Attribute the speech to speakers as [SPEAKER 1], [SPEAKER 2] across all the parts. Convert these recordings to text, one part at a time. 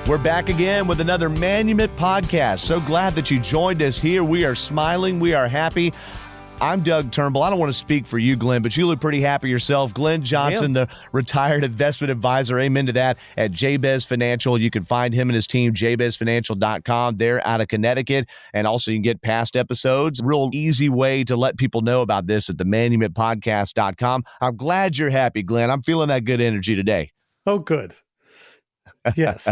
[SPEAKER 1] We're back again with another Manumet podcast. So glad that you joined us here. We are smiling. We are happy. I'm Doug Turnbull. I don't want to speak for you, Glenn, but you look pretty happy yourself. Glenn Johnson, the retired investment advisor, amen to that, at Jabez Financial. You can find him and his team, jabezfinancial.com. They're out of Connecticut. And also you can get past episodes. Real easy way to let people know about this at the manumetpodcast.com. I'm glad you're happy, Glenn. I'm feeling that good energy today.
[SPEAKER 2] Oh, good. Yes.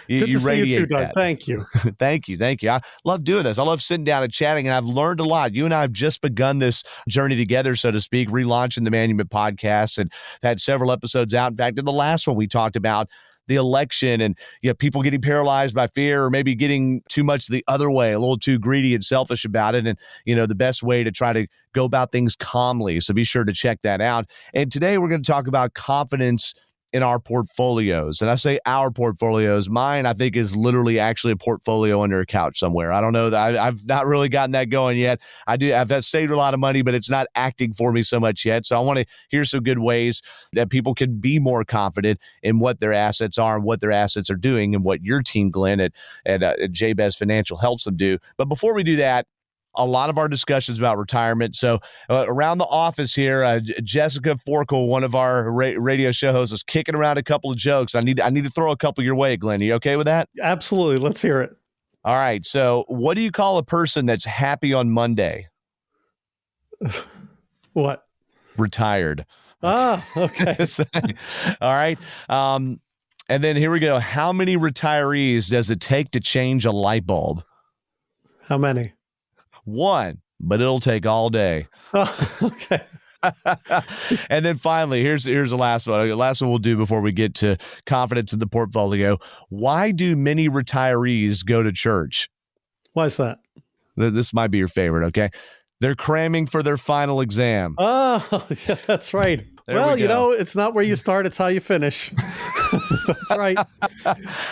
[SPEAKER 1] Good
[SPEAKER 2] to see you too,
[SPEAKER 1] that.
[SPEAKER 2] Doug. Thank you.
[SPEAKER 1] Thank you. I love doing this. I love sitting down and chatting, and I've learned a lot. You and I have just begun this journey together, so to speak, relaunching the Manumet podcast, and had several episodes out. In fact, in the last one, we talked about the election and people getting paralyzed by fear, or maybe getting too much the other way, a little too greedy and selfish about it. And, the best way to try to go about things calmly. So be sure to check that out. And today we're going to talk about confidence in our portfolios. And I say our portfolios. Mine, I think, is literally actually a portfolio under a couch somewhere. I don't know that I've not really gotten that going yet. I've saved a lot of money, but it's not acting for me so much yet. So I want to hear some good ways that people can be more confident in what their assets are and what their assets are doing, and what your team, Glenn, at Jabez Financial helps them do. But before we do that, a lot of our discussions about retirement. So around the office here, Jessica Forkel, one of our radio show hosts, is kicking around a couple of jokes. I need to throw a couple your way, Glenn. Are you okay with that?
[SPEAKER 2] Absolutely. Let's hear it.
[SPEAKER 1] All right. So what do you call a person that's happy on Monday?
[SPEAKER 2] What?
[SPEAKER 1] Retired.
[SPEAKER 2] Ah, okay.
[SPEAKER 1] All right. And then here we go. How many retirees does it take to change a light bulb?
[SPEAKER 2] How many?
[SPEAKER 1] One, but it'll take all day.
[SPEAKER 2] Oh, okay.
[SPEAKER 1] And then finally, here's the last one. The last one we'll do before we get to confidence in the portfolio. Why do many retirees go to church?
[SPEAKER 2] Why is that?
[SPEAKER 1] This might be your favorite, okay? They're cramming for their final exam.
[SPEAKER 2] Oh, yeah, that's right. Well, it's not where you start, it's how you finish. That's right.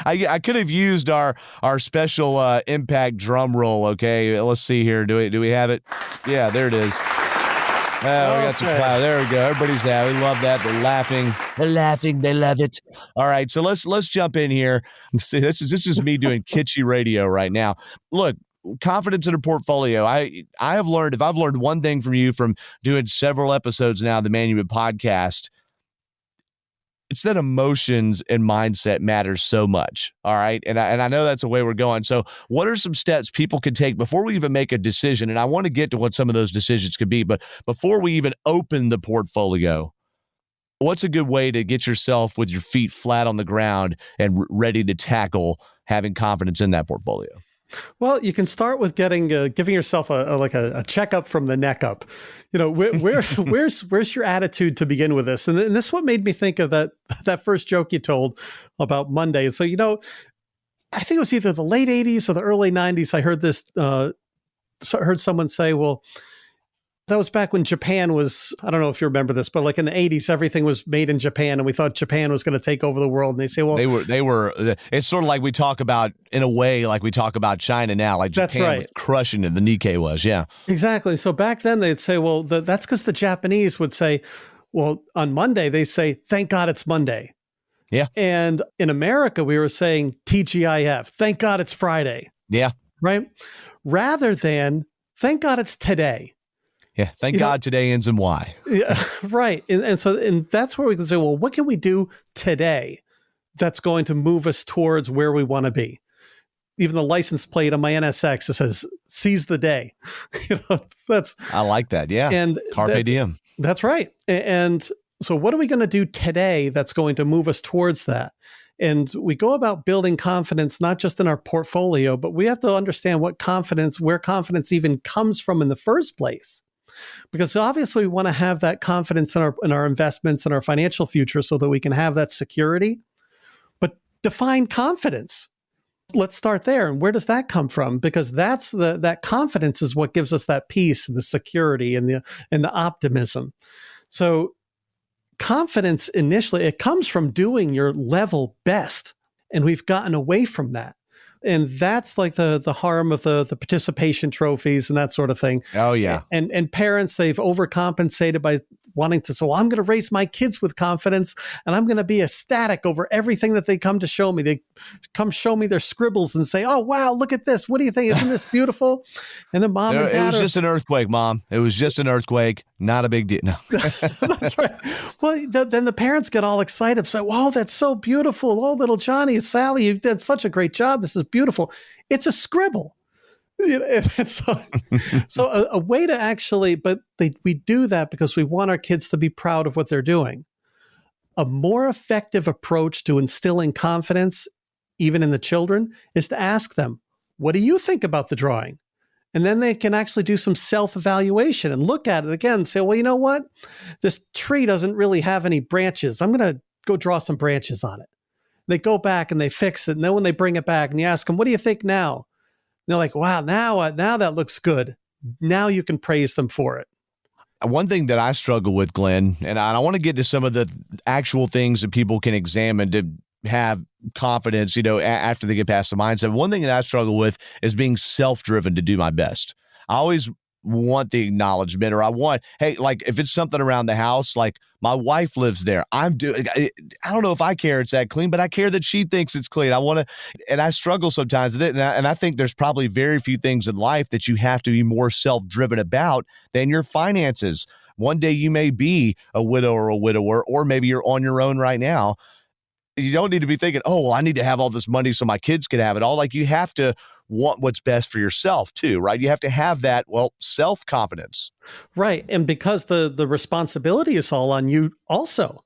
[SPEAKER 1] I could have used our special impact drum roll, okay? Let's see here. Do we have it? Yeah, there it is. We got some cloud. There we go. Everybody's happy. We love that. They're laughing. They're laughing. They love it. All right, so let's jump in here. See, this is me doing kitschy radio right now. Look, confidence in a portfolio. I have learned, if I've learned one thing from you from doing several episodes now of the Manumet podcast, it's that emotions and mindset matters so much. All right. And I know that's the way we're going. So what are some steps people can take before we even make a decision? And I want to get to what some of those decisions could be, but before we even open the portfolio, what's a good way to get yourself with your feet flat on the ground and ready to tackle having confidence in that portfolio?
[SPEAKER 2] Well, you can start with giving yourself a checkup from the neck up. Where's your attitude to begin with this? And this is what made me think of that first joke you told about Monday. So, I think it was either the late 80s or the early 90s. I heard this, heard someone say, well, that was back when Japan was, I don't know if you remember this, but like in the 80s, everything was made in Japan, and we thought Japan was going to take over the world. And they say, well,
[SPEAKER 1] they were, it's sort of like we talk about, in a way, like we talk about China now, like Japan was crushing it. The Nikkei was, yeah.
[SPEAKER 2] Exactly. So back then they'd say, well, that's because the Japanese would say, well, on Monday, they say, thank God it's Monday.
[SPEAKER 1] Yeah.
[SPEAKER 2] And in America, we were saying TGIF, thank God it's Friday.
[SPEAKER 1] Yeah.
[SPEAKER 2] Right. Rather than, thank God it's today.
[SPEAKER 1] Yeah, thank God today ends in Y.
[SPEAKER 2] Yeah, right. And that's where we can say, well, what can we do today that's going to move us towards where we want to be? Even the license plate on my NSX, it says, seize the day.
[SPEAKER 1] I like that, yeah.
[SPEAKER 2] And
[SPEAKER 1] Carpe diem.
[SPEAKER 2] That's right. And so what are we going to do today that's going to move us towards that? And we go about building confidence, not just in our portfolio, but we have to understand where confidence even comes from in the first place. Because obviously we want to have that confidence in our investments and our financial future so that we can have that security. But define confidence. Let's start there. And where does that come from? Because that confidence is what gives us that peace and the security and the optimism. So confidence initially, it comes from doing your level best. And we've gotten away from that. And that's like the harm of the participation trophies and that sort of thing.
[SPEAKER 1] Oh, yeah.
[SPEAKER 2] And parents, they've overcompensated by wanting to, so I'm going to raise my kids with confidence and I'm going to be ecstatic over everything that they come to show me. They come show me their scribbles and say, oh, wow, look at this. What do you think? Isn't this beautiful? And then mom and dad
[SPEAKER 1] it was just an earthquake, Mom. It was just an earthquake. Not a big deal. No.
[SPEAKER 2] That's right. Well, then the parents get all excited. Say, wow, that's so beautiful. Oh, little Johnny, Sally, you did such a great job. This is beautiful. It's a scribble. So a way to actually, we do that because we want our kids to be proud of what they're doing. A more effective approach to instilling confidence, even in the children, is to ask them, what do you think about the drawing? And then they can actually do some self-evaluation and look at it again and say, well, you know what? This tree doesn't really have any branches. I'm going to go draw some branches on it. They go back and they fix it. And then when they bring it back and you ask them, what do you think now? And they're like, wow, now that looks good. Now you can praise them for it.
[SPEAKER 1] One thing that I struggle with, Glenn, and I want to get to some of the actual things that people can examine to have confidence, after they get past the mindset. One thing that I struggle with is being self-driven to do my best. I always want the acknowledgement, or hey, like if it's something around the house, like my wife lives there. I don't know if I care it's that clean, but I care that she thinks it's clean. And I struggle sometimes with it. And I think there's probably very few things in life that you have to be more self-driven about than your finances. One day you may be a widow or a widower, or maybe you're on your own right now. You don't need to be thinking, oh, well, I need to have all this money so my kids can have it all. Like, you have to want what's best for yourself too, right? You have to have that, self-confidence.
[SPEAKER 2] Right. And because the responsibility is all on you also.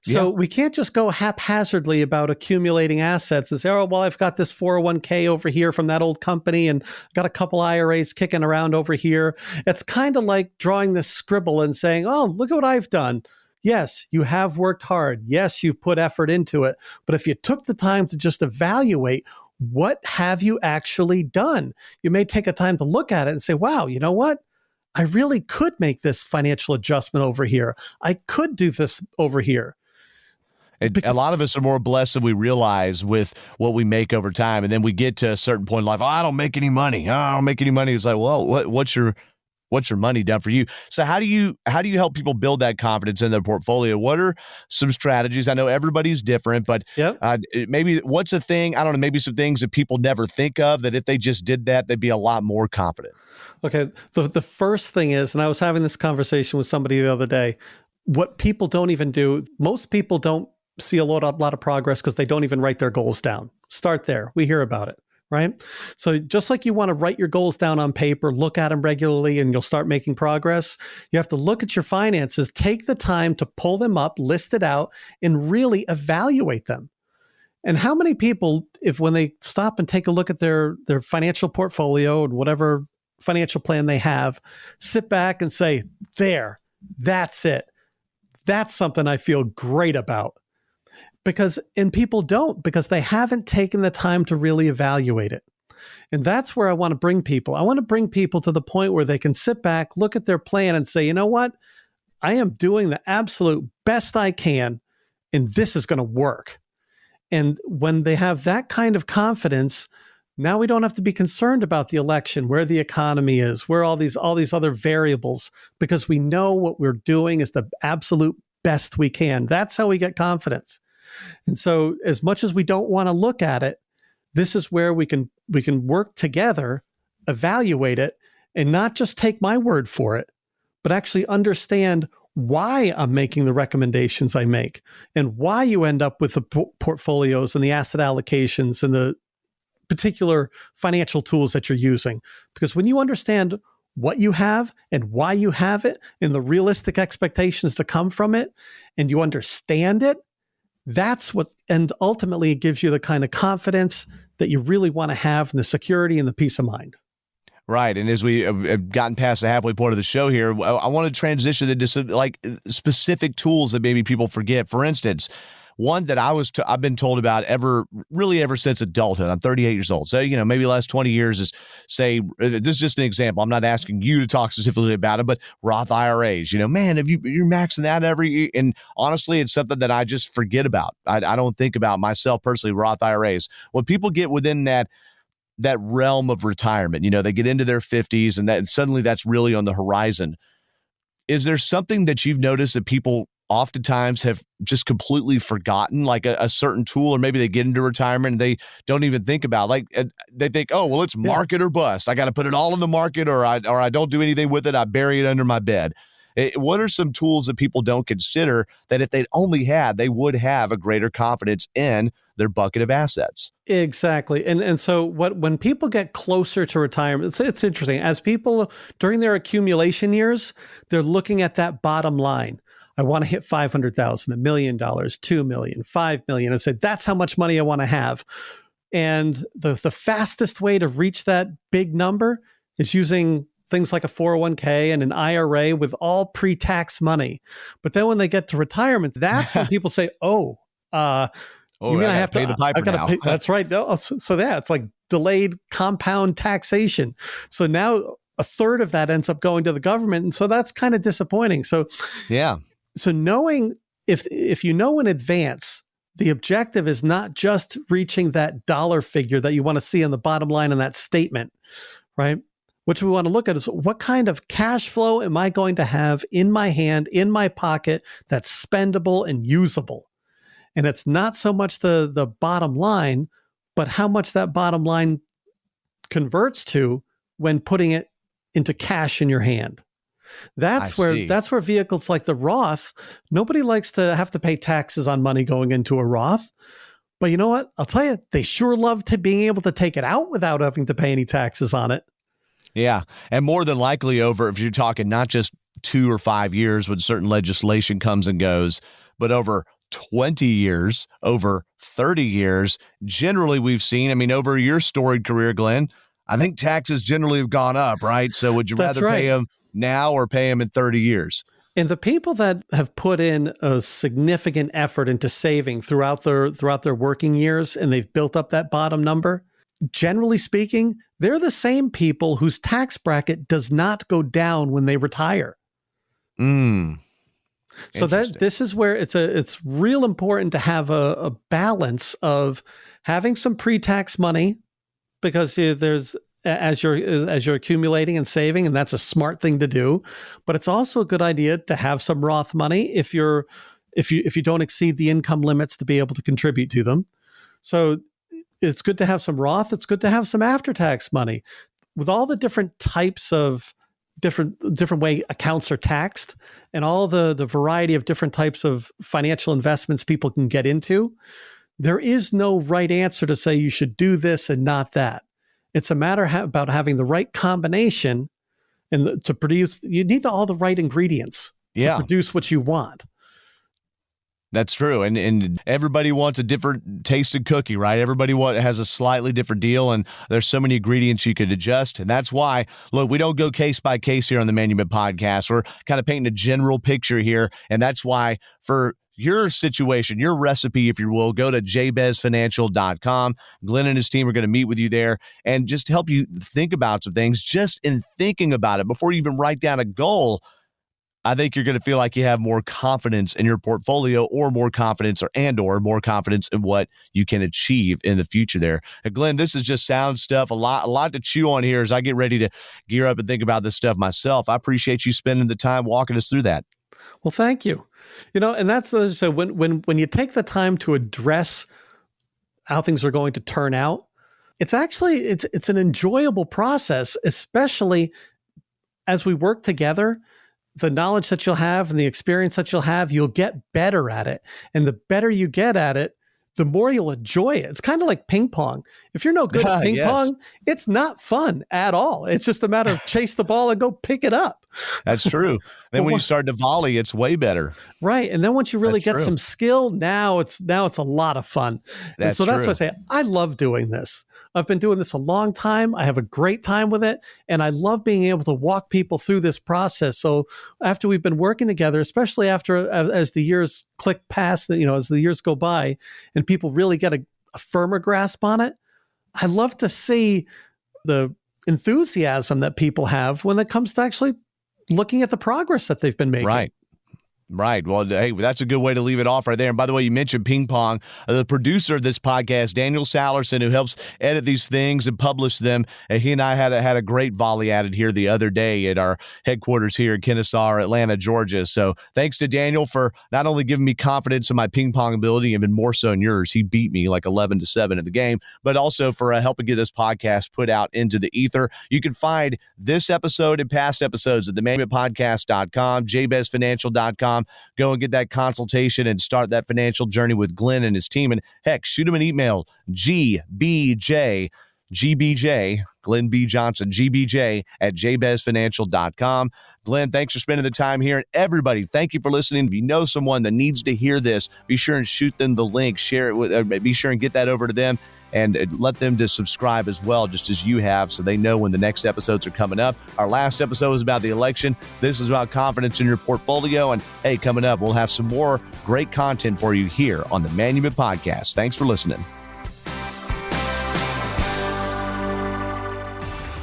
[SPEAKER 2] So we can't just go haphazardly about accumulating assets and say, oh, well, I've got this 401k over here from that old company and got a couple IRAs kicking around over here. It's kind of like drawing this scribble and saying, oh, look at what I've done. Yes, you have worked hard. Yes, you've put effort into it. But if you took the time to just evaluate, what have you actually done? You may take a time to look at it and say, wow, you know what? I really could make this financial adjustment over here. I could do this over here.
[SPEAKER 1] A lot of us are more blessed than we realize with what we make over time. And then we get to a certain point in life, I don't make any money. I don't make any money. It's like, well, what's your money done for you? So how do you help people build that confidence in their portfolio? What are some strategies? I know everybody's different, but maybe what's a thing, I don't know, maybe some things that people never think of that if they just did that, they'd be a lot more confident.
[SPEAKER 2] Okay. The first thing is, and I was having this conversation with somebody the other day, what people don't even do, most people don't see a lot of progress because they don't even write their goals down. Start there. We hear about it. Right? So just like you want to write your goals down on paper, look at them regularly, and you'll start making progress, you have to look at your finances, take the time to pull them up, list it out, and really evaluate them. And how many people, when they stop and take a look at their financial portfolio and whatever financial plan they have, sit back and say, there, that's it. That's something I feel great about. And people don't, because they haven't taken the time to really evaluate it. And that's where I want to bring people. I want to bring people to the point where they can sit back, look at their plan and say, you know what? I am doing the absolute best I can, and this is going to work. And when they have that kind of confidence, now we don't have to be concerned about the election, where the economy is, where all these other variables, because we know what we're doing is the absolute best we can. That's how we get confidence. And so as much as we don't want to look at it, this is where we can work together, evaluate it, and not just take my word for it, but actually understand why I'm making the recommendations I make and why you end up with the portfolios and the asset allocations and the particular financial tools that you're using. Because when you understand what you have and why you have it and the realistic expectations to come from it, and you understand it, that's what, and ultimately it gives you the kind of confidence that you really want to have, and the security and the peace of mind.
[SPEAKER 1] Right. And as we have gotten past the halfway point of the show here, I want to transition into some specific tools that maybe people forget. For instance, one that I've been told about ever since adulthood. I'm 38 years old. So, maybe the last 20 years is, say, this is just an example. I'm not asking you to talk specifically about it, but Roth IRAs, man, if you're maxing that every year. And honestly, it's something that I just forget about. I don't think about myself personally, Roth IRAs. When people get within that realm of retirement, they get into their 50s and suddenly that's really on the horizon. is there something that you've noticed that people oftentimes have just completely forgotten, like a certain tool, or maybe they get into retirement and they don't even think about, like, they think, oh, well, it's market or bust. I got to put it all in the market, or I don't do anything with it. I bury it under my bed. What are some tools that people don't consider that if they'd only had, they would have a greater confidence in their bucket of assets?
[SPEAKER 2] Exactly. And so when people get closer to retirement, it's interesting. As people during their accumulation years, they're looking at that bottom line. I want to hit 500,000, $1 million, 2 million, 5 million, and say, that's how much money I want to have. And the fastest way to reach that big number is using things like a 401k and an IRA with all pre-tax money. But then when they get to retirement, that's when people say, you mean I have to
[SPEAKER 1] pay the piper now?
[SPEAKER 2] That's right. So it's like delayed compound taxation. So now a third of that ends up going to the government. And so that's kind of disappointing. So
[SPEAKER 1] yeah.
[SPEAKER 2] So knowing if you know in advance, the objective is not just reaching that dollar figure that you want to see on the bottom line in that statement, right? What we want to look at is what kind of cash flow am I going to have in my hand, in my pocket, that's spendable and usable? And it's not so much the bottom line, but how much that bottom line converts to when putting it into cash in your hand. That's where vehicles like the Roth, nobody likes to have to pay taxes on money going into a Roth. But you know what? I'll tell you, they sure love being able to take it out without having to pay any taxes on it.
[SPEAKER 1] Yeah. And more than likely if you're talking not just 2 or 5 years when certain legislation comes and goes, but over 20 years, over 30 years, generally we've seen, over your storied career, Glenn, I think taxes generally have gone up, right? So would you rather pay them now or pay them in 30 years?
[SPEAKER 2] And the people that have put in a significant effort into saving throughout their working years, and they've built up that bottom number, generally speaking, they're the same people whose tax bracket does not go down when they retire. So this is where it's real important to have a balance of having some pre-tax money, because there's as you're accumulating and saving, and that's a smart thing to do. But it's also a good idea to have some Roth money if you don't exceed the income limits to be able to contribute to them. So it's good to have some Roth. It's good to have some after-tax money. With all the different types of different way accounts are taxed, and all the variety of different types of financial investments people can get into, there is no right answer to say you should do this and not that. It's a matter about having the right combination, and to produce, you need all the right ingredients to produce what you want.
[SPEAKER 1] That's true. And everybody wants a different tasted cookie, right? Everybody has a slightly different deal, and there's so many ingredients you could adjust. And that's why, look, we don't go case by case here on the Management Podcast. We're kind of painting a general picture here. And that's why for your situation, your recipe, if you will, go to jbezfinancial.com. Glenn and his team are going to meet with you there and just help you think about some things. Just in thinking about it, before you even write down a goal, I think you're going to feel like you have more confidence in your portfolio, or more confidence or more confidence in what you can achieve in the future there. And Glenn, this is just sound stuff, a lot to chew on here as I get ready to gear up and think about this stuff myself. I appreciate you spending the time walking us through that.
[SPEAKER 2] Well, thank you. And that's so when you take the time to address how things are going to turn out, it's actually it's an enjoyable process, especially as we work together. The knowledge that you'll have and the experience that you'll have, you'll get better at it. And the better you get at it, the more you'll enjoy it. It's kind of like ping pong. If you're no good at ping pong, it's not fun at all. It's just a matter of chase the ball and go pick it up.
[SPEAKER 1] That's true. Then when you start to volley, it's way better.
[SPEAKER 2] Right. And then once you really get some skill, now it's a lot of fun. That's why I say I love doing this. I've been doing this a long time. I have a great time with it. And I love being able to walk people through this process. So after we've been working together, especially as the years click past, as the years go by and people really get a firmer grasp on it, I love to see the enthusiasm that people have when it comes to actually looking at the progress that they've been making.
[SPEAKER 1] Right. Right. Well, hey, that's a good way to leave it off right there. And by the way, you mentioned ping pong. The producer of this podcast, Daniel Sallerson, who helps edit these things and publish them, and he and I had a great volley at it here the other day at our headquarters here in Kennesaw, Atlanta, Georgia. So thanks to Daniel for not only giving me confidence in my ping pong ability, even more so in yours. He beat me like 11-7 in the game, but also for helping get this podcast put out into the ether. You can find this episode and past episodes at themanagementpodcast.com, jbezfinancial.com. Go and get that consultation and start that financial journey with Glenn and his team. And heck, shoot him an email, GBJ, Glenn B. Johnson, GBJ at jbezfinancial.com. Glenn, thanks for spending the time here. And everybody, thank you for listening. If you know someone that needs to hear this, be sure and shoot them the link, share it with, be sure and get that over to them. And let them to subscribe as well, just as you have, so they know when the next episodes are coming up. Our last episode was about the election. This is about confidence in your portfolio. And hey, coming up, we'll have some more great content for you here on the Management Podcast. Thanks for listening.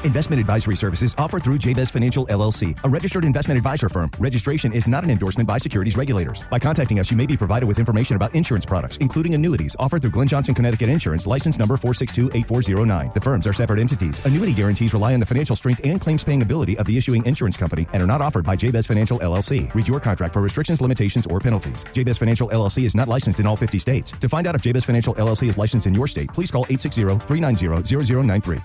[SPEAKER 3] Investment advisory services offered through Jabez Financial LLC, a registered investment advisor firm. Registration is not an endorsement by securities regulators. By contacting us, you may be provided with information about insurance products, including annuities offered through Glenn Johnson Connecticut Insurance, license number 4628409. The firms are separate entities. Annuity guarantees rely on the financial strength and claims-paying ability of the issuing insurance company and are not offered by Jabez Financial LLC. Read your contract for restrictions, limitations, or penalties. Jabez Financial LLC is not licensed in all 50 states. To find out if Jabez Financial LLC is licensed in your state, please call 860-390-0093.